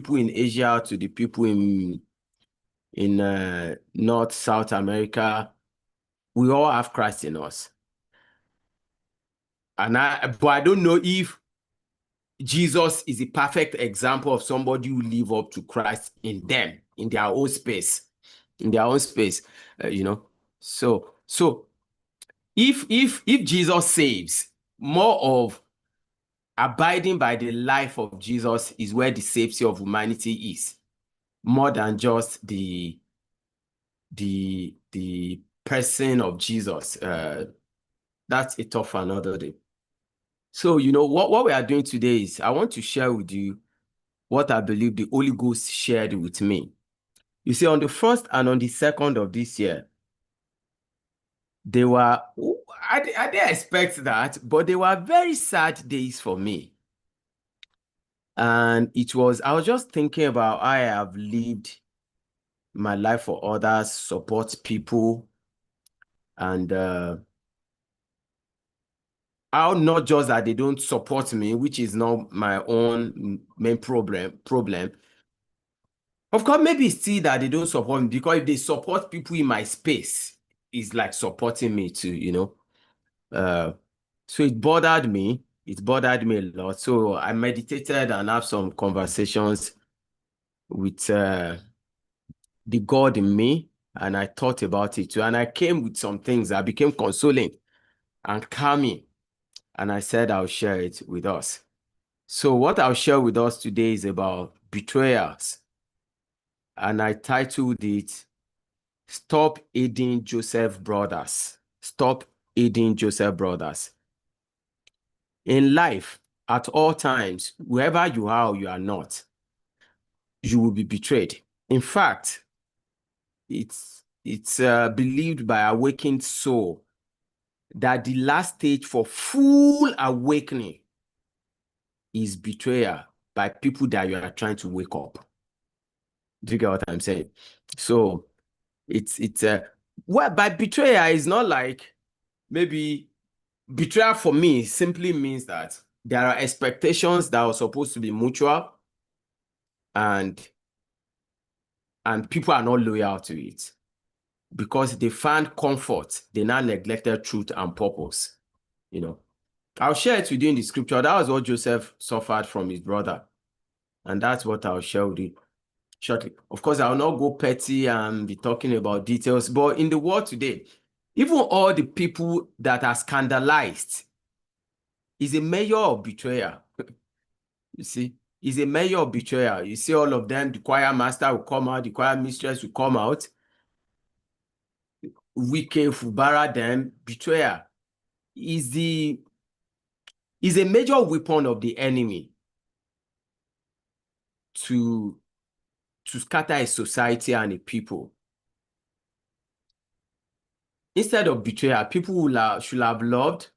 people in Asia to the people in North, South America, we all have Christ in us. But I don't know if Jesus is a perfect example of somebody who live up to Christ in them, in their own space, you know. So if Jesus saves, more of abiding by the life of Jesus is where the safety of humanity is, more than just the person of Jesus. That's a tough another day. So, you know, what we are doing today is I want to share with you what I believe the Holy Ghost shared with me. You see, on the 1st and on the 2nd of this year, they were, I didn't expect that, but they were very sad days for me. And I was just thinking about how I have lived my life for others, support people, and how not just that they don't support me, which is not my own main problem. Of course, maybe still that they don't support me, because if they support people in my space, it's like supporting me too, you know. So it bothered me. It bothered me a lot. So I meditated and have some conversations with the God in me, and I thought about it too. And I came with some things that became consoling and calming. And I said I'll share it with us. So what I'll share with us today is about betrayers. And I titled it, Stop Aiding Joseph Brothers. Stop Aiding Joseph Brothers. In life, at all times, wherever you are or you are not, you will be betrayed. In fact, it's believed by awakened soul that the last stage for full awakening is betrayal by people that you are trying to wake up. Do you get what I'm saying? So well, by betrayal is not like, maybe betrayal for me simply means that there are expectations that are supposed to be mutual, and people are not loyal to it because they found comfort. They now neglected truth and purpose. You know, I'll share it with you in the scripture. That was what Joseph suffered from his brother, and that's what I'll share with you shortly. Of course, I will not go petty and be talking about details, but in the world today, even all the people that are scandalized is a measure of betrayal. You see, is a measure of betrayal. You see all of them, the choir master will come out, the choir mistress will come out. Wike, Fubara, them, betrayal is a major weapon of the enemy to scatter a society and a people. Instead of betrayal, people should have loved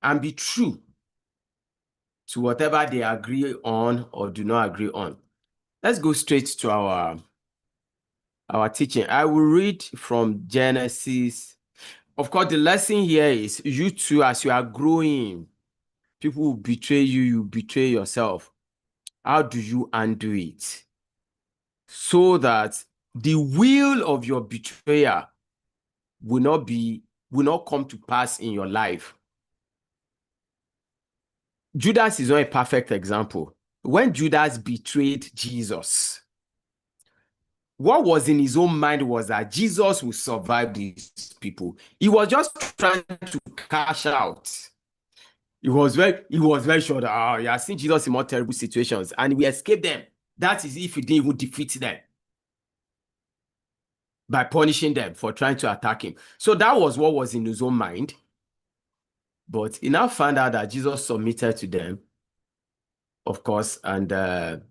and be true to whatever they agree on or do not agree on. Let's go straight to our teaching. I will read from Genesis. Of course, the lesson here is you too, as you are growing, people will betray you, you betray yourself. How do you undo it? So that the will of your betrayer will not come to pass in your life. Judas is not a perfect example. When Judas betrayed Jesus, what was in his own mind was that Jesus will survive these people. He was just trying to cash out. He was very sure that he has seen Jesus in more terrible situations and we escaped them. That is if he didn't even defeat them by punishing them for trying to attack him. So that was what was in his own mind. But he now found out that Jesus submitted to them, of course, and of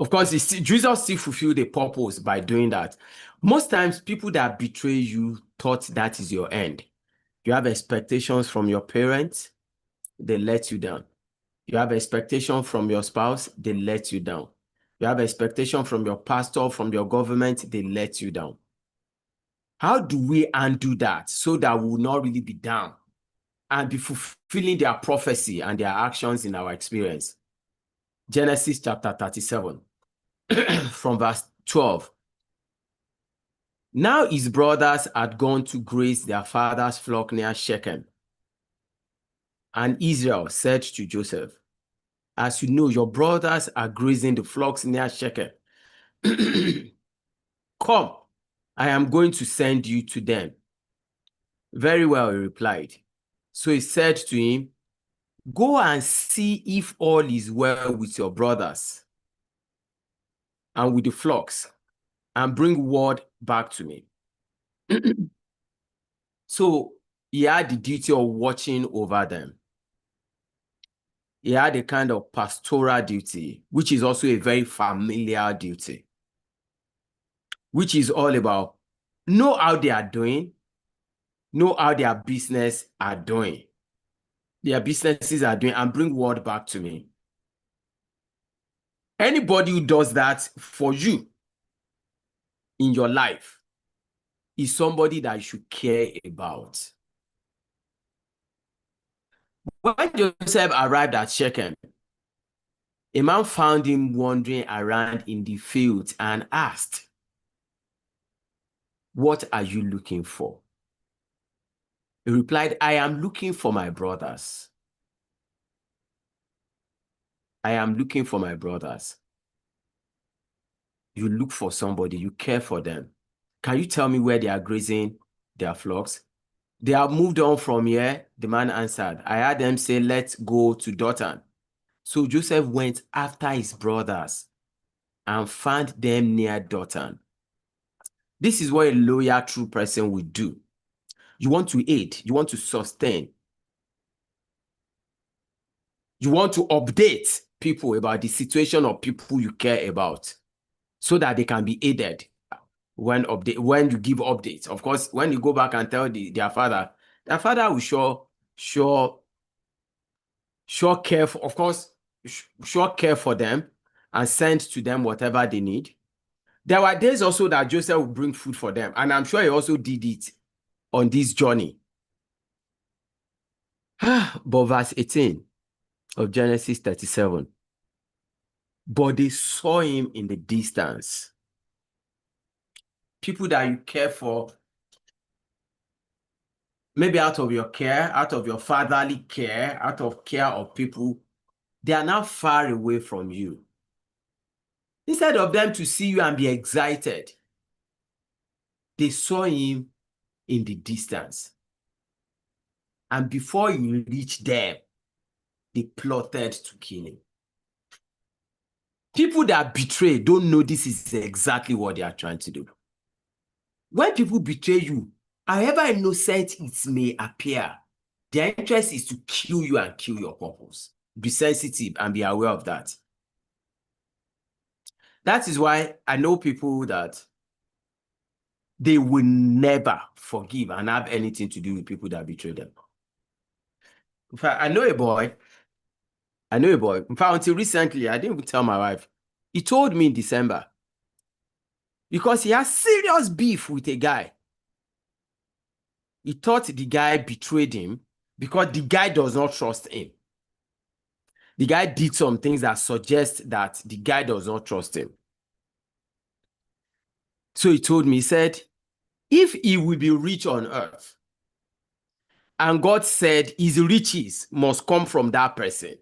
course, Jesus still fulfilled a purpose by doing that. Most times, people that betray you thought that is your end. You have expectations from your parents, they let you down. You have expectation from your spouse, they let you down. You have expectation from your pastor, from your government, they let you down. How do we undo that so that we will not really be down and be fulfilling their prophecy and their actions in our experience? Genesis chapter 37, from verse 12. Now his brothers had gone to graze their father's flock near Shechem. And Israel said to Joseph, as you know, your brothers are grazing the flocks near Shechem. Come, I am going to send you to them. Very well, he replied. So he said to him, go and see if all is well with your brothers and with the flocks, and bring word back to me. So he had the duty of watching over them. He had a kind of pastoral duty, which is also a very familiar duty, which is all about know how they are doing, know how their business are doing. Their businesses are doing, and bring word back to me. Anybody who does that for you in your life is somebody that you should care about. When Joseph arrived at Shechem, a man found him wandering around in the fields and asked, what are you looking for? He replied, I am looking for my brothers. I am looking for my brothers. You look for somebody, you care for them. Can you tell me where they are grazing their flocks? They have moved on from here, the man answered. I heard them say, let's go to Dothan. So Joseph went after his brothers and found them near Dothan. This is what a loyal, true person would do. You want to aid, you want to sustain. You want to update people about the situation of people you care about so that they can be aided when you give updates. Of course, when you go back and tell their father will sure care for, of course, sure care for them and send to them whatever they need. There were days also that Joseph would bring food for them, and I'm sure he also did it on this journey. But verse 18 of Genesis 37, but they saw him in the distance. People that you care for, maybe out of your care, out of your fatherly care, out of care of people, they are now far away from you. Instead of them to see you and be excited, they saw him in the distance. And before he reached them, they plotted to kill him. People that betray don't know this is exactly what they are trying to do. When people betray you, however innocent it may appear, their interest is to kill you and kill your purpose. Be sensitive and be aware of that. That is why I know people that they will never forgive and have anything to do with people that betray them. In fact, I know a boy. In fact, until recently, I didn't even tell my wife. He told me in December because he has serious beef with a guy. He thought the guy betrayed him because the guy does not trust him. The guy did some things that suggest that the guy does not trust him. So he told me, he said, if he will be rich on earth, and God said his riches must come from that person,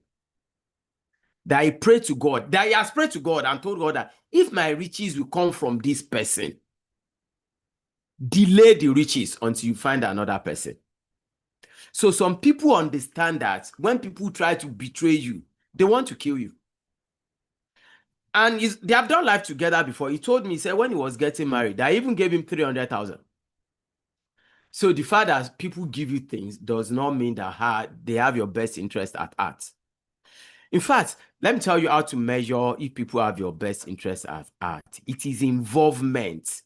that he prayed to God, that he has prayed to God and told God that if my riches will come from this person, delay the riches until you find another person. So some people understand that when people try to betray you, they want to kill you. And they have done life together before. He told me, he said when he was getting married, I even gave him 300,000. So the fact that people give you things does not mean that they have your best interest at heart. In fact, let me tell you how to measure if people have your best interest at heart. It is involvement.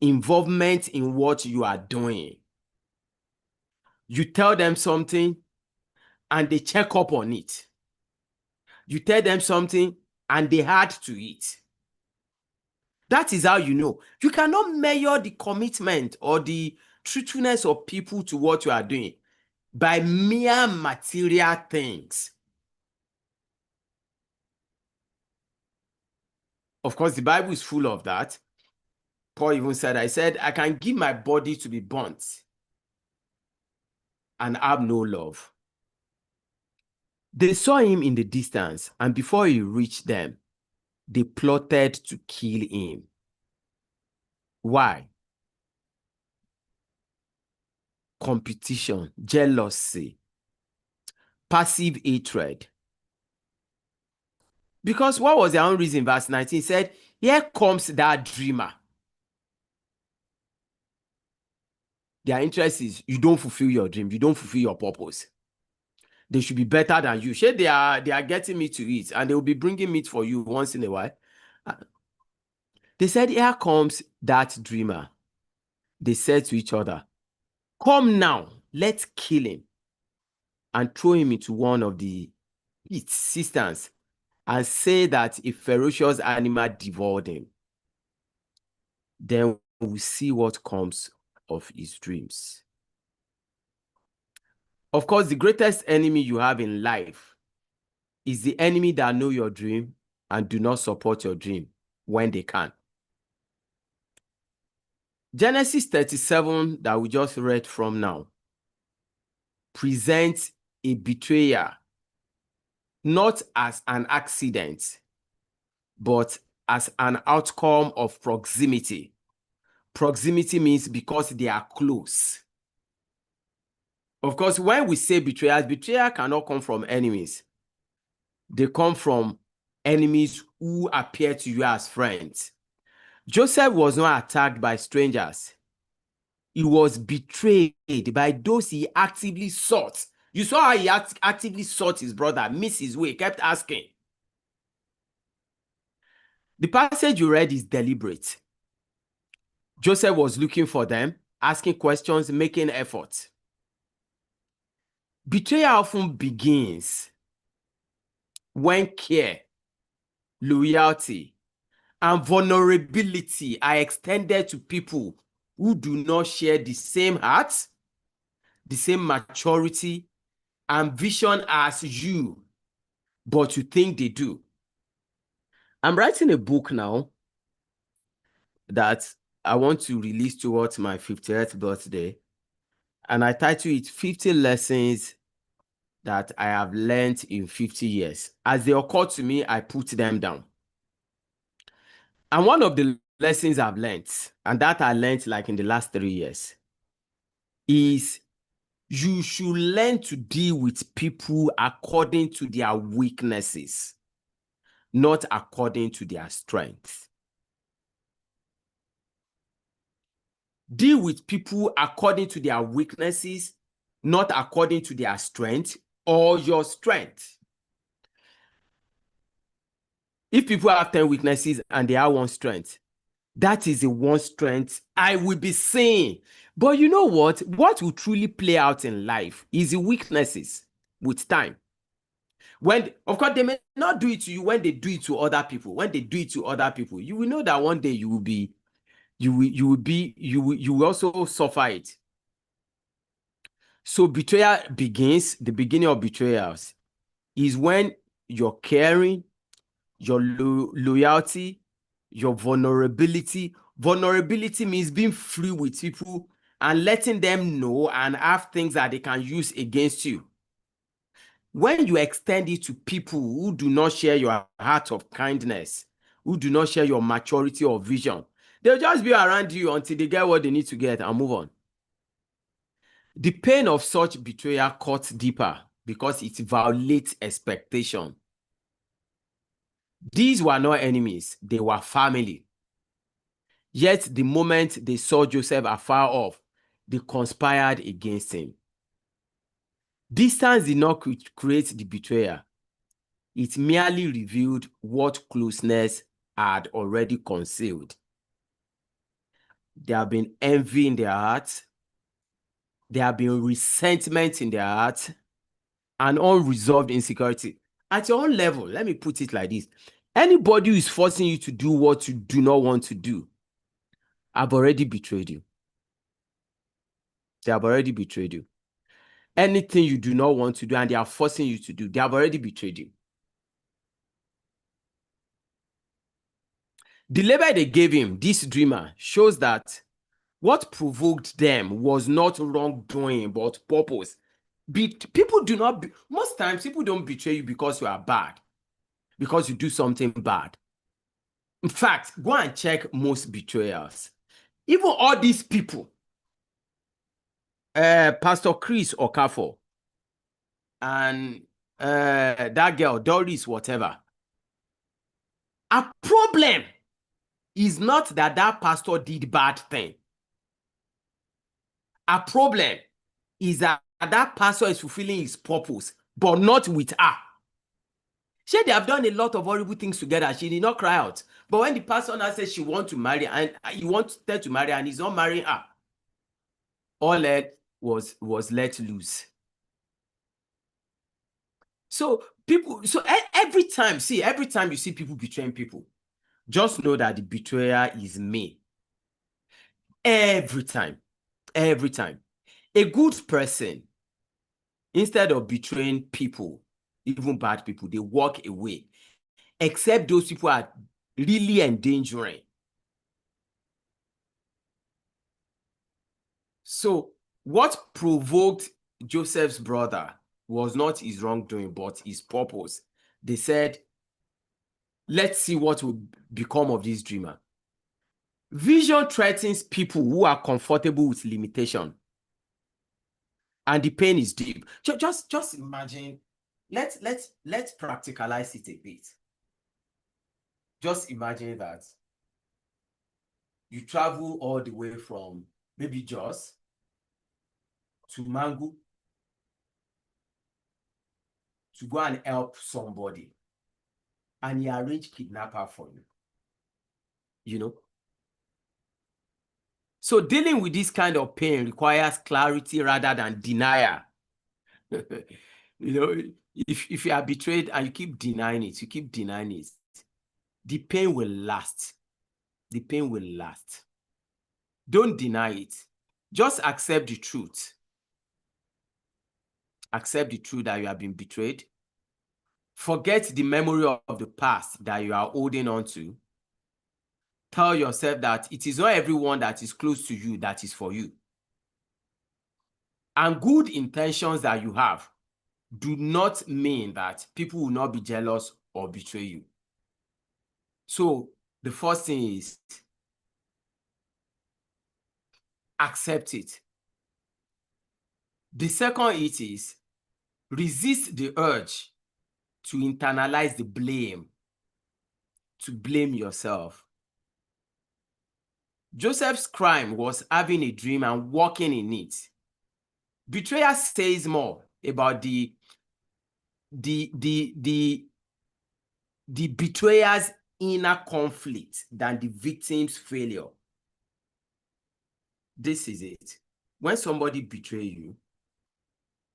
Involvement in what you are doing. You tell them something and they check up on it. You tell them something and they add to it. That is how you know. You cannot measure the commitment or the truthfulness of people to what you are doing by mere material things. Of course, the Bible is full of that. Paul even said, I can give my body to be burnt and have no love. They saw him in the distance, and before he reached them, they plotted to kill him. Why? Competition, jealousy, passive hatred. Because what was their own reason? Verse 19 said, here comes that dreamer. Their interest is you don't fulfill your dream, you don't fulfill your purpose. They should be better than you. Sure, they are getting meat to eat, and they will be bringing meat for you once in a while. They said, here comes that dreamer. They said to each other, come now, let's kill him and throw him into one of the cisterns and say that a ferocious animal devoured him. Then we'll see what comes of his dreams. Of course, the greatest enemy you have in life is the enemy that know your dream and do not support your dream when they can. Genesis 37 that we just read from now presents a betrayer not as an accident, but as an outcome of proximity. Proximity means because they are close. Of course, when we say betrayers, betrayal cannot come from enemies. They come from enemies who appear to you as friends. Joseph was not attacked by strangers. He was betrayed by those he actively sought. You saw how he actively sought his brother, missed his way, kept asking. The passage you read is deliberate. Joseph was looking for them, asking questions, making efforts. Betrayal often begins when care, loyalty, and vulnerability are extended to people who do not share the same heart, the same maturity, and vision as you, but you think they do. I'm writing a book now that I want to release towards my 50th birthday, and I title it 50 Lessons that I have learned in 50 years. As they occur to me, I put them down. And one of the lessons I've learned, and that I learned like in the last 3 years, is you should learn to deal with people according to their weaknesses, not according to their strengths. Deal with people according to their weaknesses, not according to their strength or your strength. If people have 10 weaknesses and they have one strength, that is the one strength I will be saying. But you know what? What will truly play out in life is the weaknesses with time. When, of course, they may not do it to you when they do it to other people. When they do it to other people, you will know that one day you will also suffer it. So betrayal begins, the beginning of betrayals is when your caring, your loyalty, your vulnerability. Vulnerability means being free with people and letting them know and have things that they can use against you. When you extend it to people who do not share your heart of kindness, who do not share your maturity or vision, they'll just be around you until they get what they need to get and move on. The pain of such betrayal cuts deeper because it violates expectation. These were not enemies, they were family. Yet the moment they saw Joseph afar off, they conspired against him. Distance did not create the betrayal. It merely revealed what closeness had already concealed. There have been envy in their hearts. There have been resentment in their hearts and unresolved insecurity. At your own level, let me put it like this. Anybody who is forcing you to do what you do not want to do, have already betrayed you. They have already betrayed you. Anything you do not want to do and they are forcing you to do, they have already betrayed you. The label they gave him, this dreamer, shows that what provoked them was not wrongdoing, but purpose. People do not, most times people don't betray you because you are bad, because you do something bad. In fact, go and check most betrayals. Even all these people, Pastor Chris Okafor, and that girl, Doris, whatever. A problem is not that that pastor did bad thing. A problem is that that pastor is fulfilling his purpose, but not with her. She, they have done a lot of horrible things together. She did not cry out. But when the pastor now says she wants to marry, and he wants her to marry, and he's not marrying her, all that was let loose. So people, so every time you see people betraying people, just know that the betrayer is me. Every time. A good person, instead of betraying people, even bad people, they walk away. Except those people are really endangering. So what provoked Joseph's brother was not his wrongdoing, but his purpose. They said, let's see what will become of this dreamer. Vision threatens people who are comfortable with limitation. And the pain is deep. Just imagine, let's practicalize it a bit. Just imagine that you travel all the way from maybe Jos to Mangu to go and help somebody, and he arrange kidnapper for you. You know? So dealing with this kind of pain requires clarity rather than denial. You know, if you are betrayed and you keep denying it, the pain will last. The pain will last. Don't deny it. Just accept the truth. Accept the truth that you have been betrayed. Forget the memory of the past that you are holding on to. Tell yourself that it is not everyone that is close to you that is for you. And good intentions that you have do not mean that people will not be jealous or betray you. So the first thing is accept it. The second is resist the urge to internalize the blame, to blame yourself. Joseph's crime was having a dream and walking in it. Betrayal says more about the betrayer's inner conflict than the victim's failure. This is it. When somebody betrays you,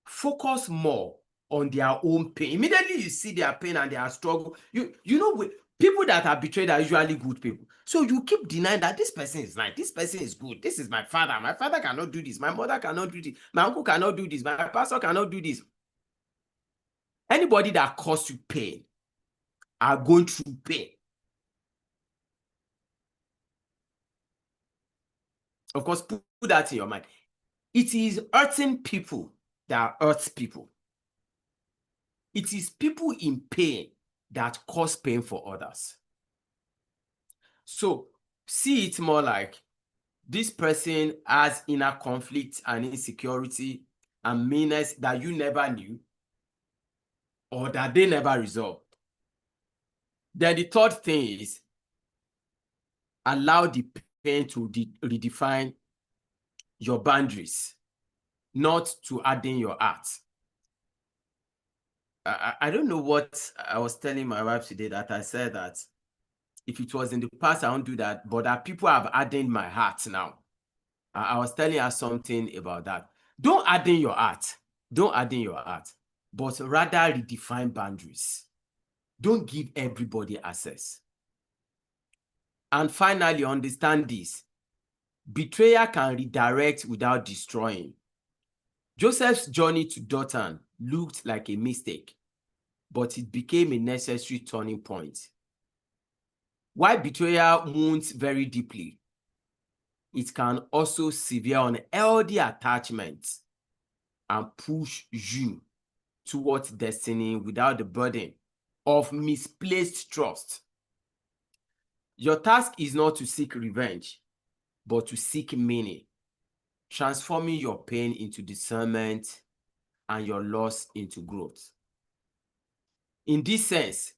focus more on their own pain. Immediately you see their pain and their struggle. You know, people that are betrayed are usually good people. So you keep denying that this person is nice, this person is good, this is my father. My father cannot do this, my mother cannot do this, my uncle cannot do this, my pastor cannot do this. Anybody that caused you pain are going through pain. Of course, put that in your mind. It is hurting people that hurts people. It is people in pain that cause pain for others. So see it more like this person has inner conflict and insecurity and meanness that you never knew or that they never resolved. Then the third thing is allow the pain to redefine your boundaries, not to harden your heart. I don't know what I was telling my wife today, that I said that if it was in the past, I won't do that, but that people have hardened my heart now. I was telling her something about that. Don't harden your heart. Don't harden your heart, but rather redefine boundaries. Don't give everybody access. And finally, understand this. Betrayal can redirect without destroying. Joseph's journey to Dothan looked like a mistake, but it became a necessary turning point. While betrayal wounds very deeply, it can also sever unhealthy attachment and push you towards destiny without the burden of misplaced trust. Your task is not to seek revenge, but to seek meaning, transforming your pain into discernment and your loss into growth. In this sense,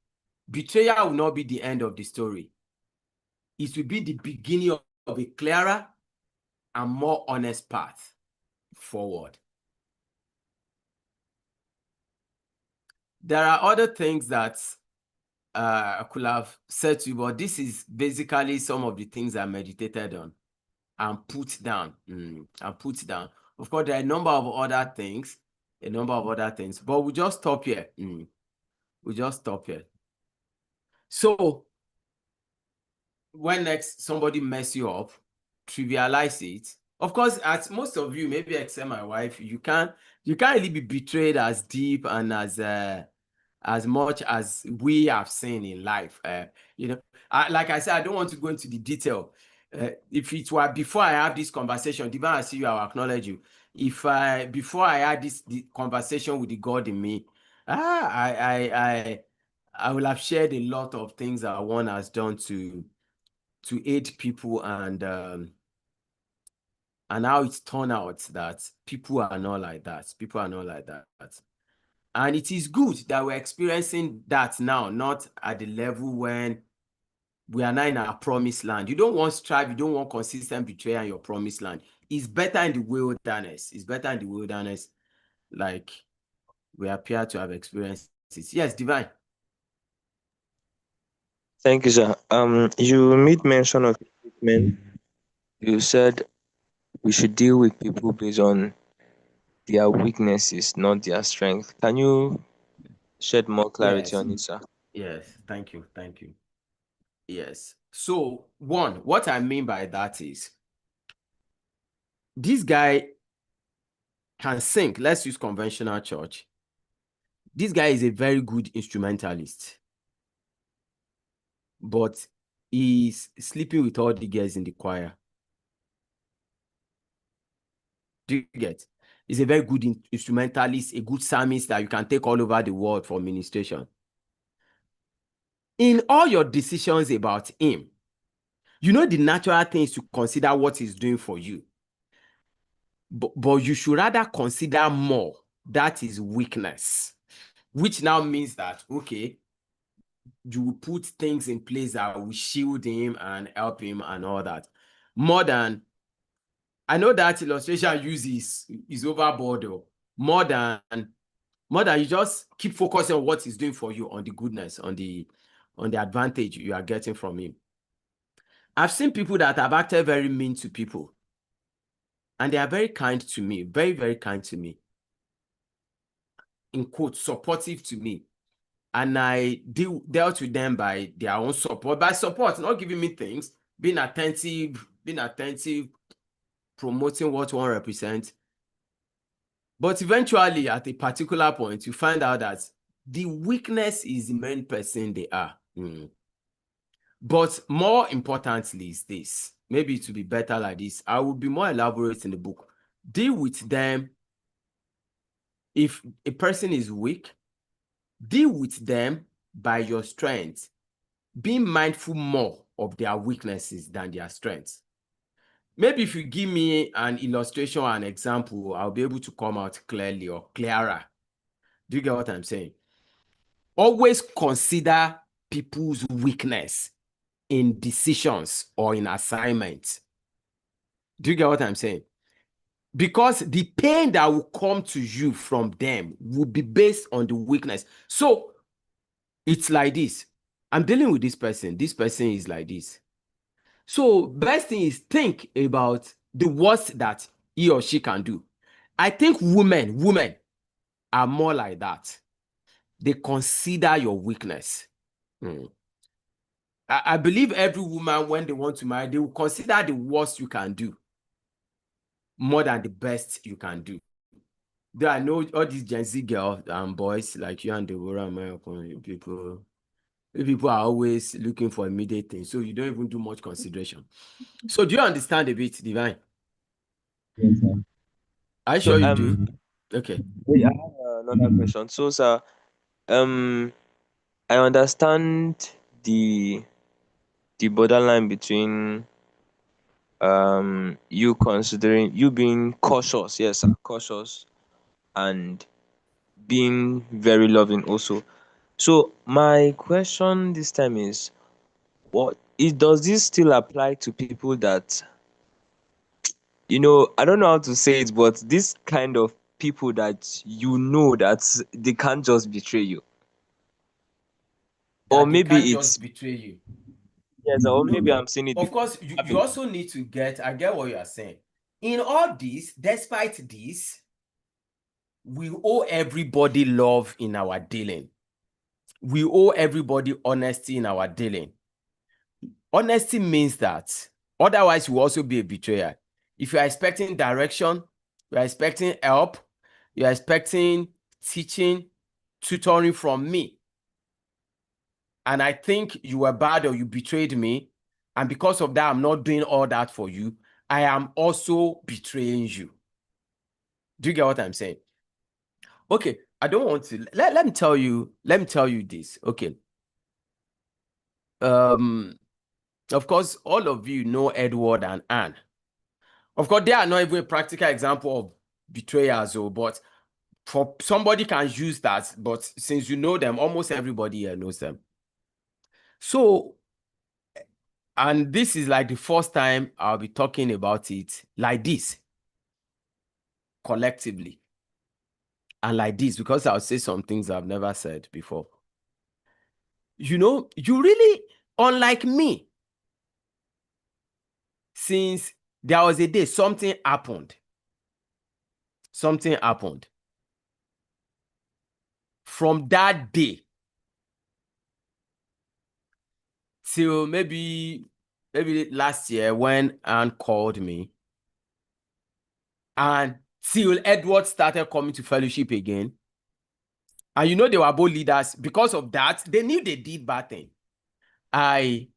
betrayal will not be the end of the story. It will be the beginning of a clearer and more honest path forward. There are other things that I could have said to you, but this is basically some of the things I meditated on and put down. Of course, there are a number of other things, but we'll just stop here. We'll just stop here. So, when next somebody mess you up, trivialize it. Of course, as most of you, maybe except my wife, you can't really be betrayed as deep and as much as we have seen in life. Like I said, I don't want to go into the detail. If it were before I have this conversation, Divine, I see you, I'll acknowledge you. If before I had the conversation with the God in me, I will have shared a lot of things that one has done to aid people, and how it's turned out that people are not like that. And it is good that we're experiencing that now, not at the level when we are now in our promised land. You don't want strife, you don't want consistent betrayal in your promised land. It's better in the wilderness. Like we appear to have experienced it. Yes, Divine. Thank you, sir. You made mention of a statement. You said we should deal with people based on their weaknesses, not their strength. Can you shed more clarity Yes. on it, sir? Yes. Thank you. Yes. So, one, what I mean by that is this guy can sing. Let's use conventional church. This guy is a very good instrumentalist, but he's sleeping with all the girls in the choir. Do you get? He's a very good instrumentalist, a good psalmist that you can take all over the world for ministration. In all your decisions about him, you know the natural thing is to consider what he's doing for you. But you should rather consider more that is weakness, which now means that, okay, you will put things in place that will shield him and help him and all that. More than, I know that illustration uses is overboard, though. More than you just keep focusing on what he's doing for you, on the goodness, on the advantage you are getting from him. I've seen people that have acted very mean to people, and they are very kind to me, very, very kind to me. In quotes, supportive to me. And I dealt with them by their own support. By support, not giving me things, being attentive, promoting what one represents. But eventually, at a particular point, you find out that the weakness is the main person they are. But more importantly is this. Maybe to be better like this, I will be more elaborate in the book. Deal with them. If a person is weak, deal with them by your strength, being mindful more of their weaknesses than their strengths. Maybe if you give me an illustration or an example, I'll be able to come out clearly or clearer. Do you get what I'm saying? Always consider people's weakness in decisions or in assignments. Do you get what I'm saying? Because the pain that will come to you from them will be based on the weakness. So it's like this. I'm dealing with this person. This person is like this. So best thing is think about the worst that he or she can do. I think women are more like that. They consider your weakness. I believe every woman, when they want to marry, they will consider the worst you can do more than the best you can do. Though I know all these Gen Z girls and boys like you and Deborah and people, People are always looking for immediate things, so you don't even do much consideration. So do you understand a bit, Divine? Yes, sir. Are you So sure you do? Okay. wait, I have another question. So, sir, I understand the borderline between you considering you being cautious, yes, sir, cautious, and being very loving also. So my question this time is, does this still apply to people that, I don't know how to say it, but this kind of people that that they can't just betray you, or That they maybe can't it's just betray you. yes, or No, maybe no. I'm saying it Of because course, you also need to I get what you are saying. In all this, despite this, we owe everybody love in our dealing. We owe everybody honesty in our dealing. Honesty means that otherwise you will also be a betrayer. If you are expecting direction, you are expecting help, you are expecting teaching, tutoring from me, and I think you were bad or you betrayed me, and because of that, I'm not doing all that for you, I am also betraying you. Do you get what I'm saying? Okay, I don't want to let me tell you this. Okay. Of course, all of you know Edward and Anne. Of course, they are not even a practical example of betrayers, but for somebody can use that. But since you know them, almost everybody here knows them. So, and this is like the first time I'll be talking about it like this, collectively. And like this, because I'll say some things I've never said before. You really, unlike me, since there was a day something happened. Something happened. From that day till maybe last year when Anne called me, and till Edward started coming to fellowship again, and they were both leaders. Because of that, they knew they did bad thing. I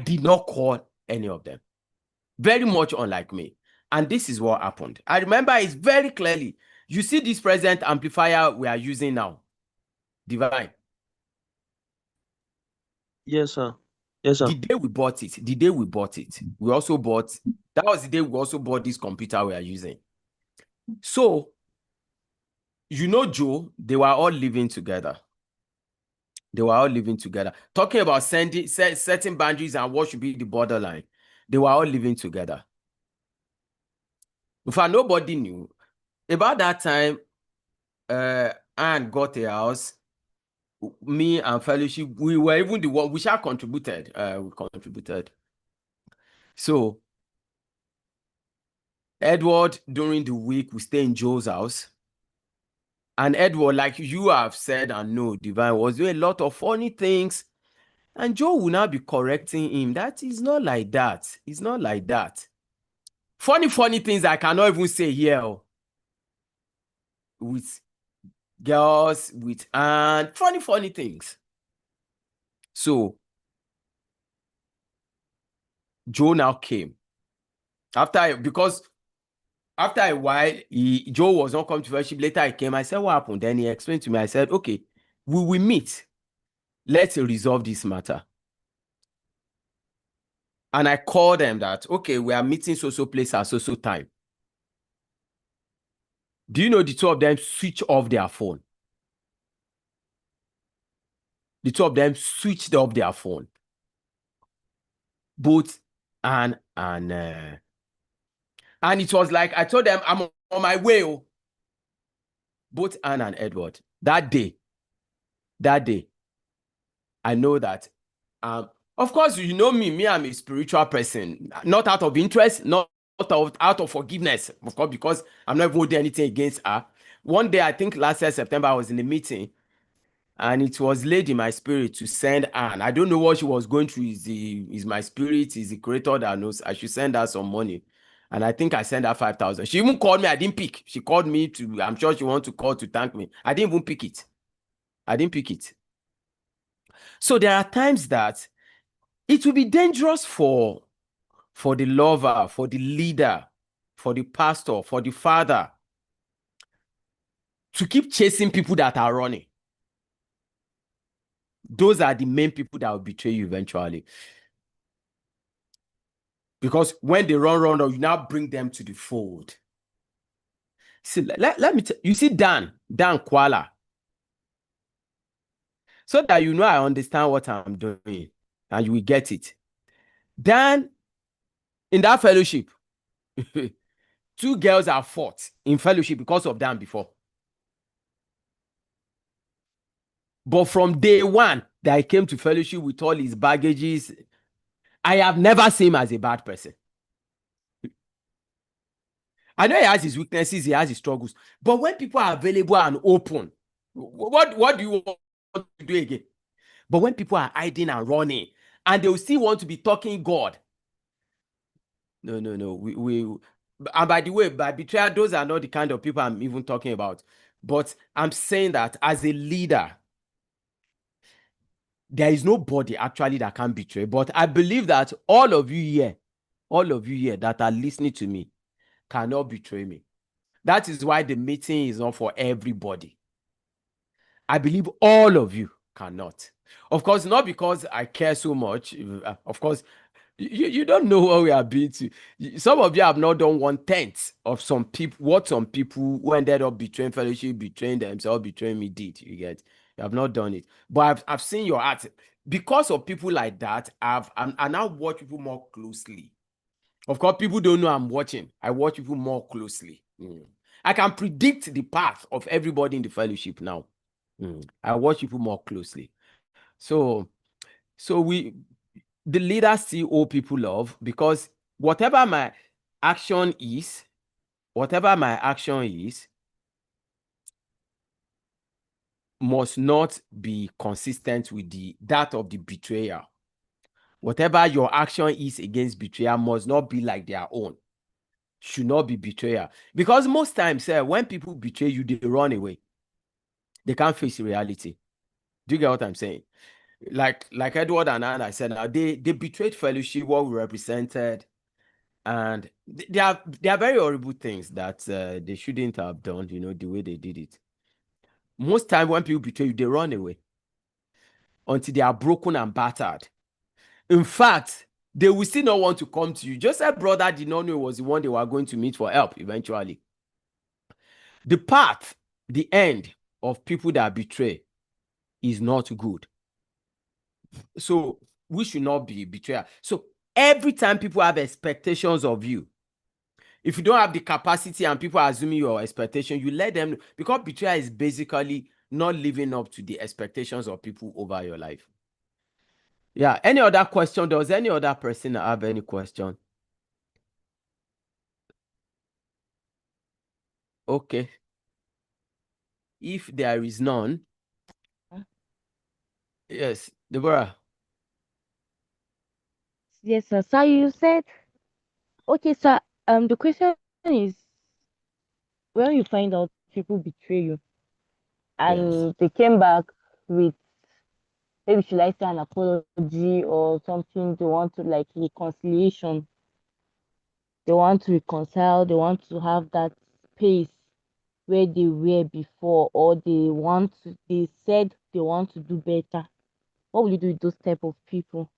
did not call any of them. Very much unlike me. And this is what happened. I remember it very clearly. You see this present amplifier we are using now, Divine. Yes, sir. Yes, sir. The day we bought it, we also bought, that was the day we also bought this computer we are using. So, Joe, they were all living together. Talking about setting boundaries and what should be the borderline. They were all living together. In fact, nobody knew. About that time, Anne got a house. Me and fellowship, we were even the one, we shall contributed. We contributed. So, Edward, during the week, we stay in Joe's house. And Edward, like you have said and know, Divine, was doing a lot of funny things. And Joe will now be correcting him. That is not like that. It's not like that. Funny things I cannot even say here. With girls, with Anne, funny things. So, Joe now came. Because after a while, Joe was not coming to fellowship. Later he came. I said, what happened? Then he explained to me. I said, okay, we will meet. Let's resolve this matter. And I called them that, okay, we are meeting so place at so time. Do you know the two of them switch off their phone? The two of them switched off their phone. Both Anne and it was like, I told them, I'm on my way. Oh. Both Anne and Edward. That day, I know that. Of course, you know me, I'm a spiritual person. Not out of interest, not out of forgiveness. Of course, because I'm not even holding anything against her. One day, I think last year, September, I was in a meeting. And it was laid in my spirit to send Anne. I don't know what she was going through. Is my spirit, is the creator that knows. I should send her some money. And I think I sent her 5,000. She even called me. I didn't pick. She called me I'm sure she wanted to call to thank me. I didn't even pick it. So there are times that it will be dangerous for the lover, for the leader, for the pastor, for the father to keep chasing people that are running. Those are the main people that will betray you eventually. Because when they run, you now bring them to the fold. See, let me tell you, see Dan Kuala. So that you know I understand what I'm doing and you will get it. Dan, in that fellowship, 2 girls are fought in fellowship because of Dan before. But from day one that I came to fellowship with all his baggages, I have never seen him as a bad person. I know he has his weaknesses, he has his struggles. But when people are available and open, what do you want to do again? But when people are hiding and running, and they will still want to be talking God. No. And by the way, by betrayal, those are not the kind of people I'm even talking about. But I'm saying that as a leader, there is nobody actually that can betray. But I believe that all of you here that are listening to me cannot betray me. That is why the meeting is not for everybody. I believe all of you cannot. Of course, not because I care so much. Of course, you don't know what we have been to. Some of you have not done 1/10 of some people, what some people who ended up betraying fellowship, betraying themselves, betraying me did. You get? You have not done it. But I've seen your heart. Because of people like that, I now watch people more closely. Of course, people don't know I'm watching. I watch people more closely. I can predict the path of everybody in the fellowship now. I watch people more closely. So the leaders still owe people love, because whatever my action is, must not be consistent with that of the betrayer. Whatever your action is against betrayal must not be like their own. Should not be betrayal. Because most times, when people betray you, they run away. They can't face reality. Do you get what I'm saying? Like Edward and I said, now they betrayed fellowship, what we represented, and they are very horrible things that they shouldn't have done, the way they did it. Most time when people betray you, they run away until they are broken and battered. In fact, they will still not want to come to you. Joseph brother did not know it was the one they were going to meet for help eventually. The path, the end of people that betray is not good. So we should not be betrayal. So every time people have expectations of you, if you don't have the capacity and people are assuming your expectation, you let them know, because betrayal is basically not living up to the expectations of people over your life. Yeah. Any other question? Does any other person have any question? Okay. If there is none, yes, Deborah. Yes, sir. So you said, okay, sir. The question is, when you find out people betray you, and they came back with, maybe should I say, an apology or something, they want to like reconciliation. They want to reconcile. They want to have that space where they were before, or they said they want to do better. What will you do with those type of people?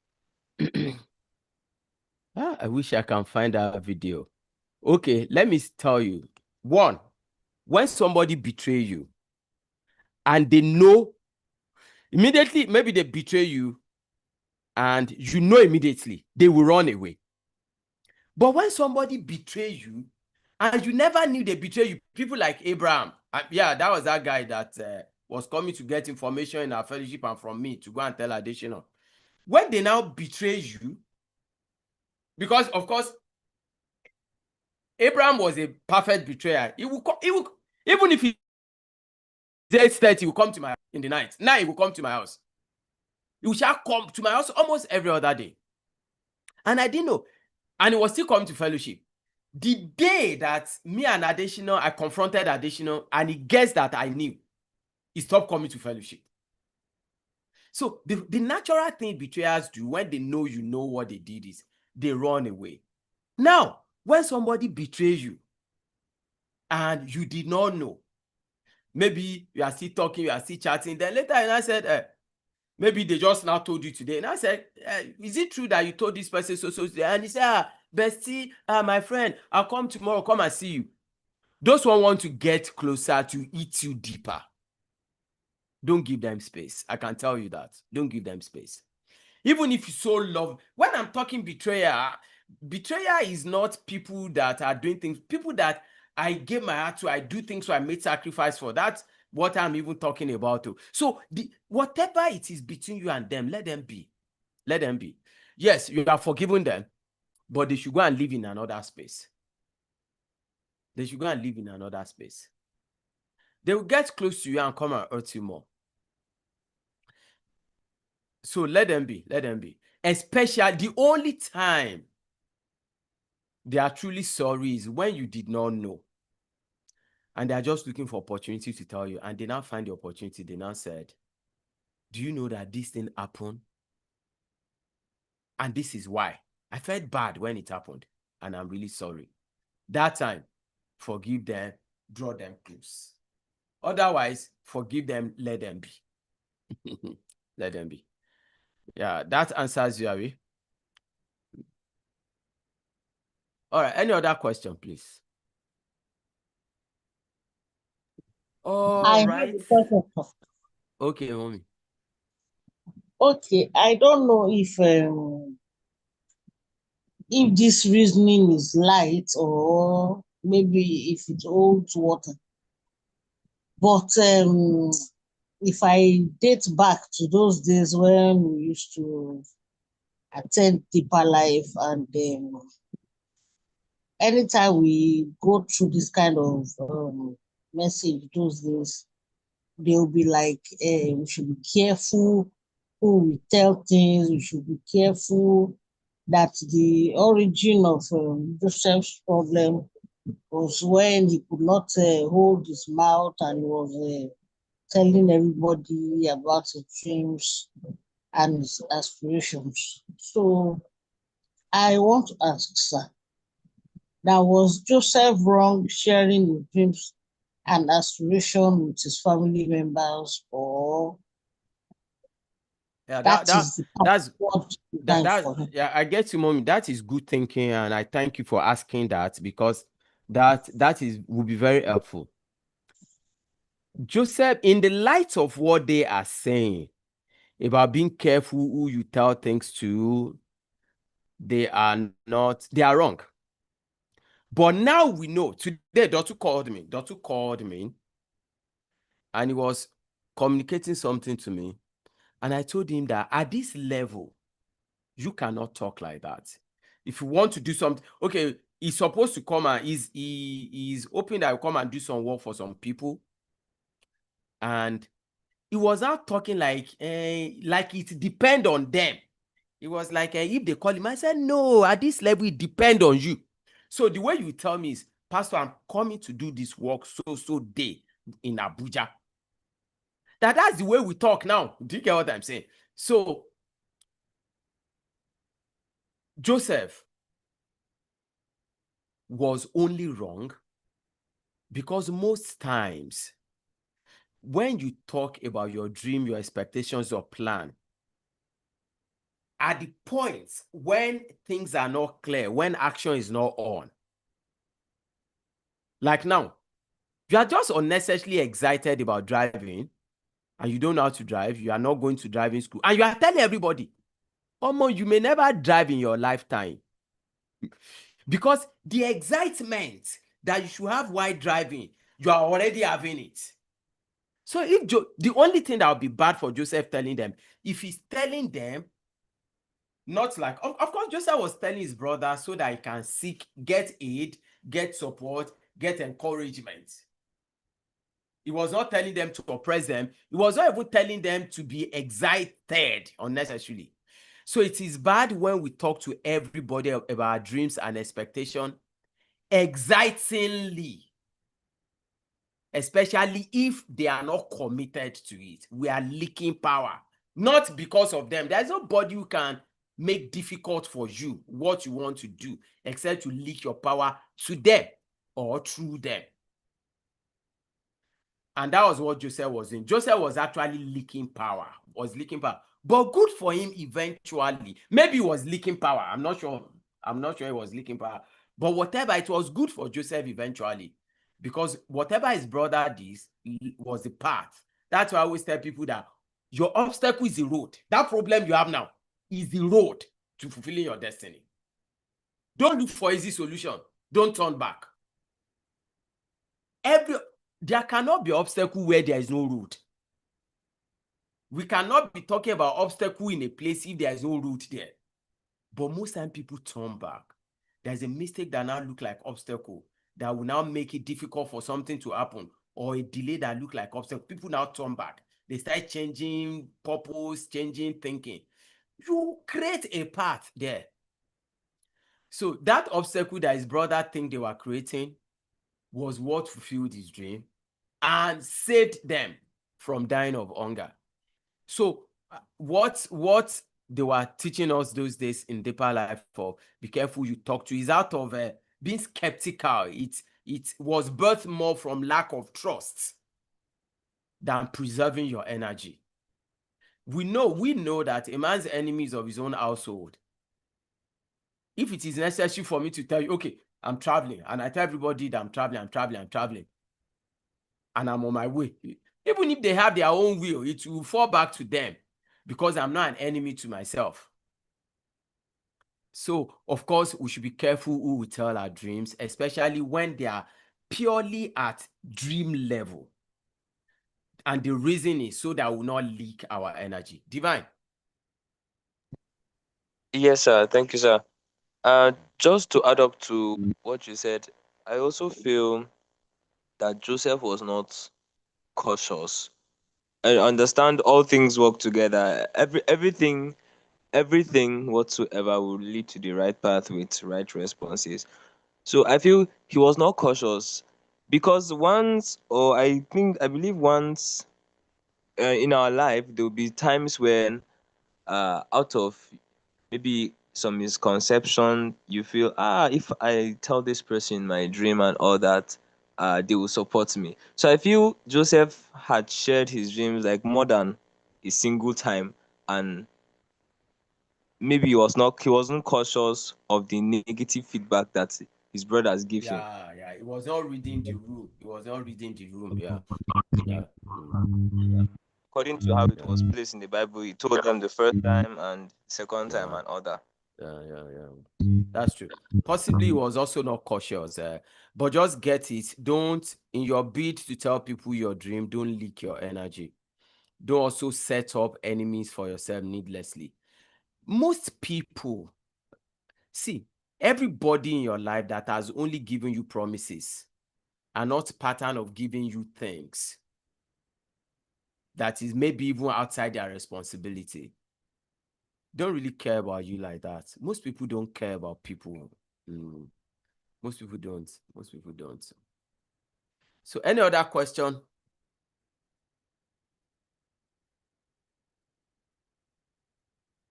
I wish I can find that video. Okay, let me tell you. One, when somebody betray you and they know immediately, maybe they betray you and you know immediately, they will run away. But when somebody betray you and you never knew they betray you, people like Abraham, that was that guy that was coming to get information in our fellowship and from me to go and tell additional. When they now betray you, because of course, Abraham was a perfect betrayer. He will even if he says 30, he will come to my house in the night. Now he will come to my house. He shall come to my house almost every other day. And I didn't know. And he was still coming to fellowship. The day that me and Additional, I confronted Additional and he guessed that I knew, he stopped coming to fellowship. So the natural thing betrayers do when they know you know what they did is they run away. Now, when somebody betrays you and you did not know, maybe you are still talking, you are still chatting, then later and I said, maybe they just now told you today. And I said, is it true that you told this person so today? And he said, bestie, my friend, I'll come tomorrow, come and see you. Those one want to get closer to eat you deeper. Don't give them space. I can tell you that. Don't give them space. Even if you so love, when I'm talking betrayer is not people that are doing things, people that I gave my heart to, I do things, so I made sacrifice for. That's what I'm even talking about too. So whatever it is between you and them, let them be. Let them be. Yes, you have forgiven them, but they should go and live in another space. They should go and live in another space. They will get close to you and come and hurt you more. So let them be. Let them be. Especially the only time they are truly sorry is when you did not know. And they are just looking for opportunity to tell you. And they now find the opportunity. They now said, do you know that this thing happened? And this is why. I felt bad when it happened. And I'm really sorry. That time, forgive them, draw them close. Otherwise, forgive them, let them be. Let them be. Yeah, that answers you, Ari. All right, any other question, please? All right. have a question. Okay, mommy. Okay, I don't know if this reasoning is light or maybe if it holds water. But if I date back to those days when we used to attend Deeper Life, and anytime we go through this kind of message those days, they'll be like, we should be careful who we tell things, we should be careful that the origin of Joseph's problem was when he could not hold his mouth and he was telling everybody about his dreams and his aspirations. So I want to ask, sir, that was Joseph wrong sharing his dreams and aspiration with his family members, or Yeah, that's yeah, I get you, mommy. That is good thinking, and I thank you for asking that, because that will be very helpful. Joseph, in the light of what they are saying about being careful who you tell things to, they are wrong. But now we know. Today, Dr. called me, and he was communicating something to me. And I told him that at this level, you cannot talk like that. If you want to do something, okay, he's supposed to come and he's hoping that he'll come and do some work for some people. And he was not talking like it depend on them. It was like if they call him, I said, no, at this level, it depend on you. So the way you tell me is, Pastor, I'm coming to do this work so day in Abuja. That's the way we talk now. Do you get what I'm saying? So Joseph was only wrong because most times when you talk about your dream, your expectations, your plan, at the point when things are not clear, when action is not on, like now, you are just unnecessarily excited about driving and you don't know how to drive, you are not going to driving school, and you are telling everybody, Omo, you may never drive in your lifetime. Because the excitement that you should have while driving, you are already having it. So if the only thing that would be bad for Joseph telling them, if he's telling them, not like, of course, Joseph was telling his brother so that he can get aid, get support, get encouragement. He was not telling them to oppress them. He was not even telling them to be excited unnecessarily. So it is bad when we talk to everybody about our dreams and expectation excitingly, especially if they are not committed to it. We are leaking power not because of them. There's nobody who can make difficult for you what you want to do, except to leak your power to them or through them. And that was what Joseph was doing. Joseph was actually leaking power, But good for him eventually. Maybe he was leaking power. I'm not sure he was leaking power. But whatever, it was good for Joseph eventually. Because whatever his brother did was the path. That's why I always tell people that your obstacle is the road. That problem you have now is the road to fulfilling your destiny. Don't look for easy solution. Don't turn back. There cannot be obstacle where there is no road. We cannot be talking about obstacle in a place if there is no route there. But most time people turn back. There's a mistake that now look like obstacle that will now make it difficult for something to happen, or a delay that look like obstacle. People now turn back. They start changing purpose, changing thinking. You create a path there. So that obstacle that his brother think they were creating was what fulfilled his dream and saved them from dying of hunger. So what they were teaching us those days in Deeper Life for be careful who you talk to is out of being skeptical. It was birthed more from lack of trust than preserving your energy. We know that a man's enemy is of his own household. If it is necessary for me to tell you, okay, I'm traveling, and I tell everybody that I'm traveling, and I'm on my way, even if they have their own will, it will fall back to them because I'm not an enemy to myself. So, of course, we should be careful who we tell our dreams, especially when they are purely at dream level. And the reason is so that we will not leak our energy. Divine. Yes, sir. Thank you, sir. Just to add up to what you said, I also feel that Joseph was not cautious. I understand all things work together. Everything whatsoever will lead to the right path with right responses. So I feel he was not cautious because I believe once in our life there will be times when out of maybe some misconception you feel if I tell this person my dream and all that they will support me. So I feel Joseph had shared his dreams like more than a single time, and maybe he wasn't cautious of the negative feedback that his brothers give him. Yeah. He was not reading the room. Yeah. According to how it was placed in the Bible, he told them the first time and second time and other. Yeah. That's true. Possibly he was also not cautious, but just get it. Don't, in your bid to tell people your dream, don't leak your energy. Don't also set up enemies for yourself needlessly. Most people, see, everybody in your life that has only given you promises are not pattern of giving you things that is maybe even outside their responsibility. Don't really care about you like that. Most people don't care about people. Most people don't. So any other question?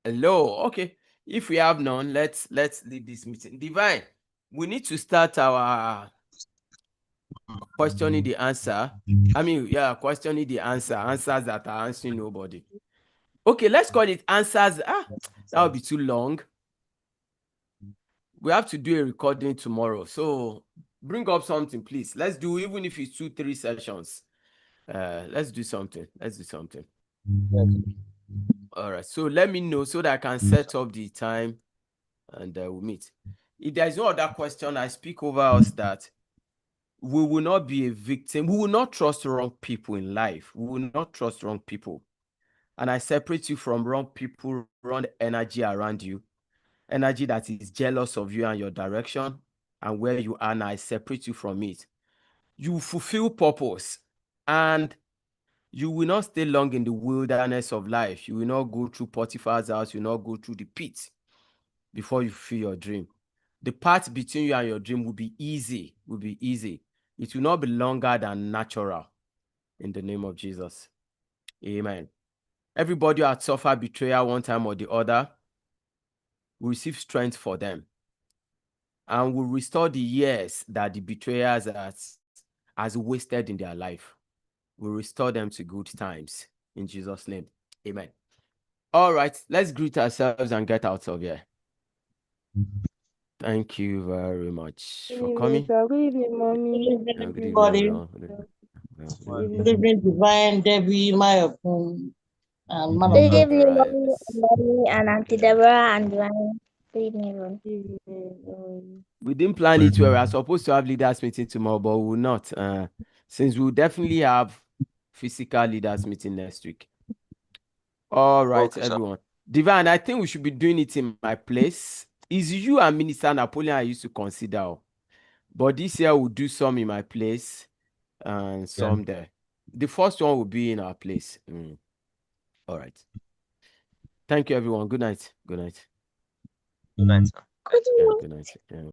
Hello. Okay. If we have none, let's leave this meeting. Divine, we need to start our questioning the answer. Questioning the answer. Answers that are answering nobody. Okay, let's call it answers. That would be too long. We have to do a recording tomorrow. So bring up something, please. Let's do, even if it's 2-3 sessions. Let's do something. All right. So let me know so that I can set up the time and we'll meet. If there's no other question, I speak over us that we will not be a victim. We will not trust wrong people in life. We will not trust wrong people. And I separate you from wrong people, wrong energy around you. Energy that is jealous of you and your direction and where you are now. I separate you from it. You fulfill purpose and you will not stay long in the wilderness of life. You will not go through Potiphar's house. You will not go through the pit before you fulfill your dream. The path between you and your dream will be easy. It will not be longer than natural. In the name of Jesus. Amen. Everybody who had suffered betrayal one time or the other will receive strength for them, and will restore the years that the betrayers has wasted in their life. We'll restore them to good times in Jesus' name. Amen. All right, let's greet ourselves and get out of here. Thank you very much for coming. Good evening, mommy. Good evening, Good evening, everybody. everyone. Good evening, Divine, Debbie, Mayapun, and Man of Good God. evening, Right. mommy and Auntie Deborah and Ryan. Good evening, everyone. We didn't plan it where we are supposed to have leaders meeting tomorrow, but we will not. Since we'll definitely have physical leaders meeting next week. All right, Okay, sir. everyone. Divine, I think we should be doing it in my place. Is you and Minister Napoleon I used to consider. But this year we'll do some in my place and some there. The first one will be in our place. All right. Thank you, everyone. Good night. Good night. Good night, sir. Good Yeah, evening. good night. Yeah.